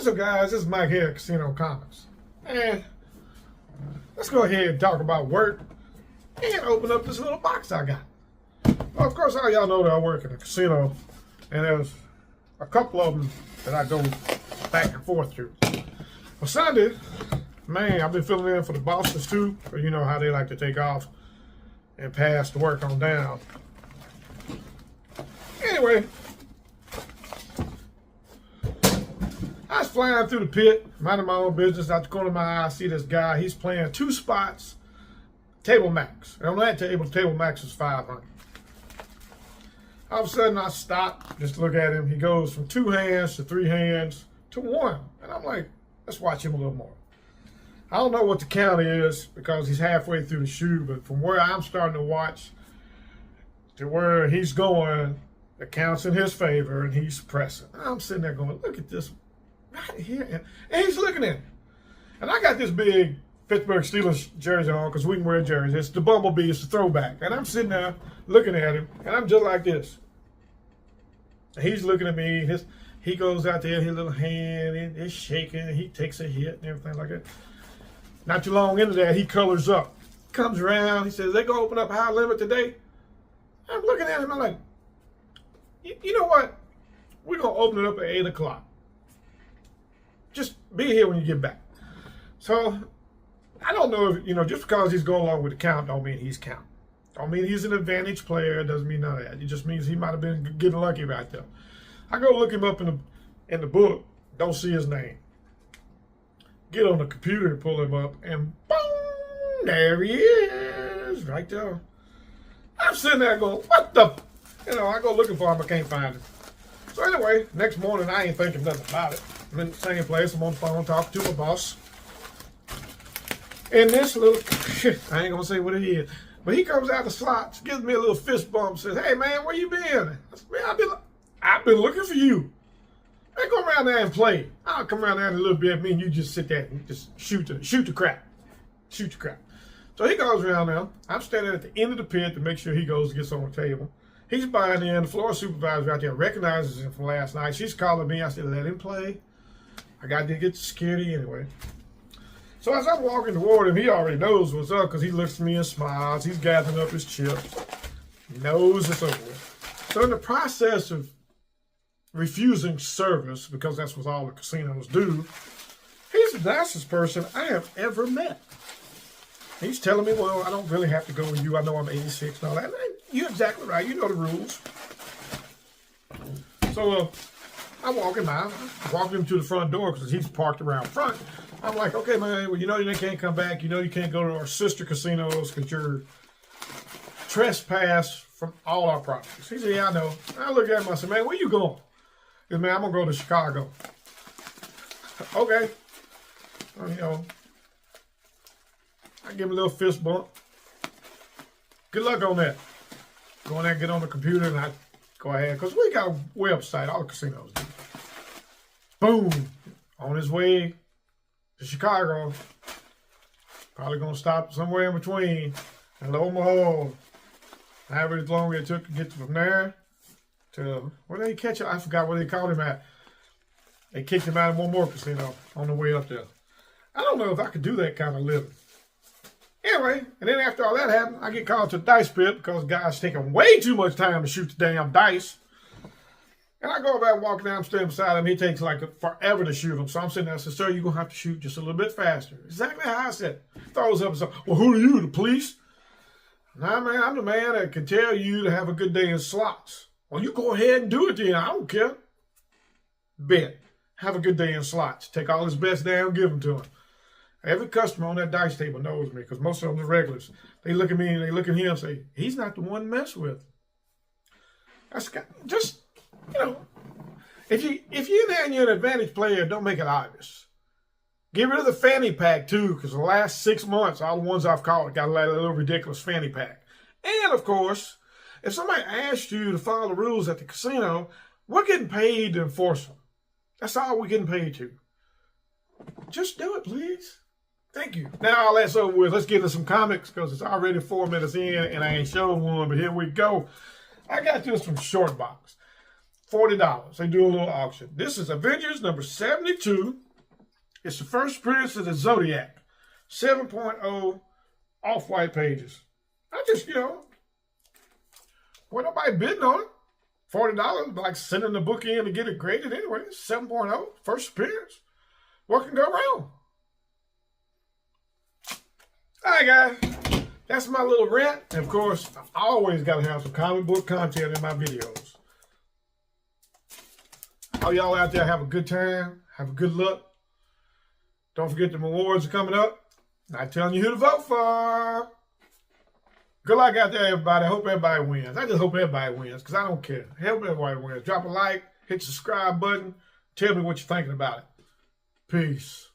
What's up, guys? This is Mike here at Casino Comics. And let's go ahead and talk about work and open up this little box I got. Well, of course, all y'all know that I work in a casino, and there's a couple of them that I go back and forth to. Well, Sunday, man, I've been filling in for the bosses too, but you know how they like to take off and pass the work on down. Anyway, I was flying through the pit, minding my own business. Out the corner of my eye, I see this guy. He's playing 2 spots, table max. And on that table max is 500. All of a sudden, I stop just to look at him. He goes from 2 hands to 3 hands to 1. And I'm like, let's watch him a little more. I don't know what the count is because he's halfway through the shoe, but from where I'm starting to watch to where he's going, the count's in his favor and he's pressing. I'm sitting there going, look at this right here. And he's looking at it. And I got this big Pittsburgh Steelers jersey on because we can wear jerseys. It's the Bumblebee, it's the throwback. And I'm sitting there looking at him, and I'm just like this. And he's looking at me. He goes out there, his little hand is shaking, and he takes a hit and everything like that. Not too long into that, he colors up. Comes around, he says, they going to open up high limit today? I'm looking at him, I'm like, you know what? We're going to open it up at 8 o'clock. Just be here when you get back. So, I don't know if, just because he's going along with the count don't mean he's counting. Don't mean he's an advantage player. Doesn't mean none of that. It just means he might have been getting lucky right there. I go look him up in the book. Don't see his name. Get on the computer and pull him up, and boom, there he is, right there. I'm sitting there going, what the? I go looking for him. I can't find him. So anyway, next morning I ain't thinking nothing about it. I'm in the same place. I'm on the phone talking to my boss. And this little, I ain't gonna say what it is, but he comes out the slots, gives me a little fist bump, says, hey man, where you been? I said, man, I've been looking for you. Man, go around there and play. I'll come around there in a little bit, me and you just sit there and just shoot the crap. Shoot the crap. So he goes around there. I'm standing at the end of the pit to make sure he goes and gets on the table. He's buying in. The floor supervisor out there recognizes him from last night. She's calling me. I said, let him play. I got to get security anyway. So as I'm walking toward him, he already knows what's up because he looks at me and smiles. He's gathering up his chips. He knows it's over. So in the process of refusing service, because that's what all the casinos do, he's the nicest person I have ever met. He's telling me, well, I don't really have to go with you. I know I'm 86 and all that. And you're exactly right. You know the rules. So I'm walking by. I'm walking him to the front door because he's parked around front. I'm like, okay, man, well, you know you can't come back. You know you can't go to our sister casinos because you're trespass from all our properties. He said, yeah, I know. I look at him, I said, man, where you going? He said, man, I'm going to go to Chicago. Okay. I give him a little fist bump. Good luck on that. Go in there, get on the computer, and I go ahead. Because we got a website, all the casinos do. Boom. On his way to Chicago. Probably going to stop somewhere in between in Omaha. However long it took to get from there to, where did they catch him? I forgot where they called him at. They kicked him out of one more casino on the way up there. I don't know if I could do that kind of living. Anyway, and then after all that happened, I get called to the dice pit because the guy's taking way too much time to shoot the damn dice. And I go back walking down, standing beside him. He takes like forever to shoot him. So I'm sitting there, I said, sir, you're going to have to shoot just a little bit faster. Exactly how I said. Throws up and says, well, who are you, the police? Nah, man, I'm the man that can tell you to have a good day in slots. Well, you go ahead and do it then. I don't care. Bet. Have a good day in slots. Take all his best down, give them to him. Every customer on that dice table knows me because most of them are regulars. They look at me and they look at him and say, he's not the one to mess with. That's just, if you're there and you're an advantage player, don't make it obvious. Get rid of the fanny pack too, because the last 6 months, all the ones I've caught got a little ridiculous fanny pack. And of course, if somebody asks you to follow the rules at the casino, we're getting paid to enforce them. That's all we're getting paid to. Just do it, please. Thank you. Now all that's over with. Let's get into some comics because it's already 4 minutes in and I ain't showing one, but here we go. I got this from Shortbox. $40. They do a little auction. This is Avengers number 72. It's the first appearance of the Zodiac. 7.0 off-white pages. I just, well, nobody bidding on it. $40, like sending the book in to get it graded anyway. 7.0, first appearance. What can go wrong? All right, guys. That's my little rant. And of course, I always got to have some comic book content in my videos. All y'all out there have a good time. Have a good luck. Don't forget the awards are coming up. Not telling you who to vote for. Good luck out there, everybody. I hope everybody wins. I just hope everybody wins because I don't care. Help everybody wins. Drop a like, hit the subscribe button. Tell me what you're thinking about it. Peace.